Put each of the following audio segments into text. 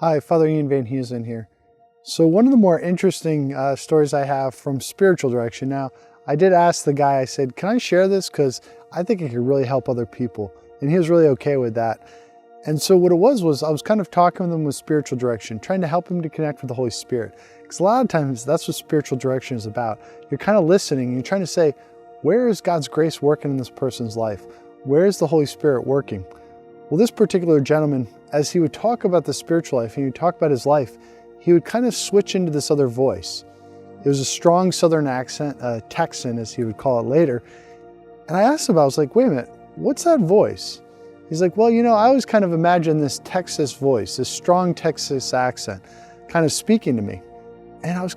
Hi, Father Ian Van Heusen here. So one of the more interesting stories I have from spiritual direction. Now, I did ask the guy, I said, can I share this? Because I think it could really help other people. And he was really okay with that. And so what it was I was kind of talking with him with spiritual direction, trying to help him to connect with the Holy Spirit. Because a lot of times that's what spiritual direction is about. You're kind of listening, you're trying to say, where is God's grace working in this person's life? Where is the Holy Spirit working? Well, this particular gentleman, as he would talk about the spiritual life, and he would talk about his life, he would kind of switch into this other voice. It was a strong Southern accent, Texan, as he would call it later. And I asked him, I was like, wait a minute, what's that voice? He's like, well, I always kind of imagine this Texas voice, this strong Texas accent, kind of speaking to me. And I was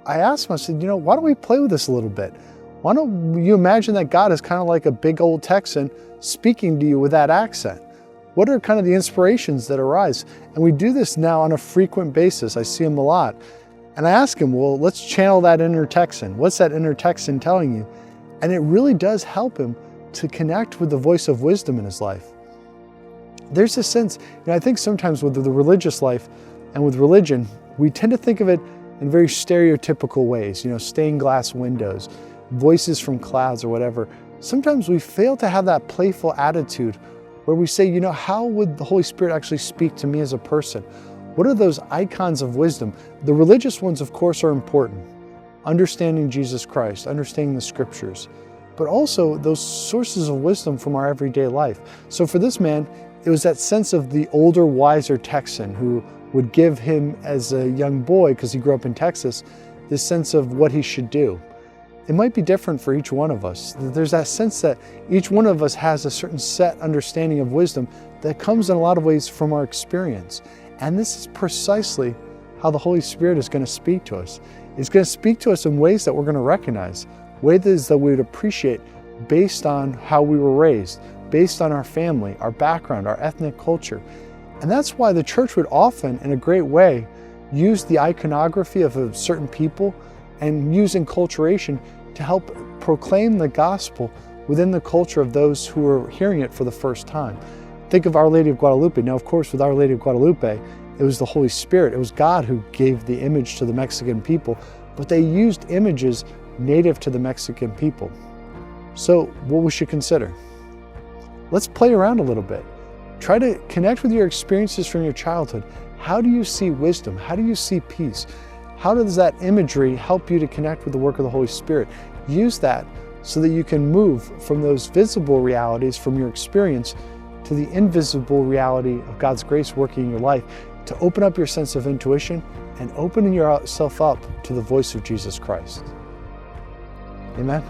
I asked him, I said, why don't we play with this a little bit? Why don't you imagine that God is kind of like a big old Texan speaking to you with that accent? What are kind of the inspirations that arise? And we do this now on a frequent basis. I see him a lot. And I ask him, well, let's channel that inner Texan. What's that inner Texan telling you? And it really does help him to connect with the voice of wisdom in his life. There's a sense, I think sometimes with the religious life and with religion, we tend to think of it in very stereotypical ways, stained glass windows, voices from clouds or whatever. Sometimes we fail to have that playful attitude where we say, how would the Holy Spirit actually speak to me as a person? What are those icons of wisdom? The religious ones, of course, are important. Understanding Jesus Christ, understanding the scriptures, but also those sources of wisdom from our everyday life. So for this man, it was that sense of the older, wiser Texan who would give him as a young boy, because he grew up in Texas, this sense of what he should do. It might be different for each one of us. There's that sense that each one of us has a certain set understanding of wisdom that comes in a lot of ways from our experience. And this is precisely how the Holy Spirit is going to speak to us. It's going to speak to us in ways that we're going to recognize, ways that we would appreciate based on how we were raised, based on our family, our background, our ethnic culture. And that's why the church would often, in a great way, use the iconography of a certain people and use enculturation to help proclaim the gospel within the culture of those who are hearing it for the first time. Think of Our Lady of Guadalupe. Now, of course, with Our Lady of Guadalupe, it was the Holy Spirit. It was God who gave the image to the Mexican people, but they used images native to the Mexican people. So what we should consider. Let's play around a little bit. Try to connect with your experiences from your childhood. How do you see wisdom? How do you see peace? How does that imagery help you to connect with the work of the Holy Spirit? Use that so that you can move from those visible realities from your experience to the invisible reality of God's grace working in your life, to open up your sense of intuition and opening yourself up to the voice of Jesus Christ. Amen.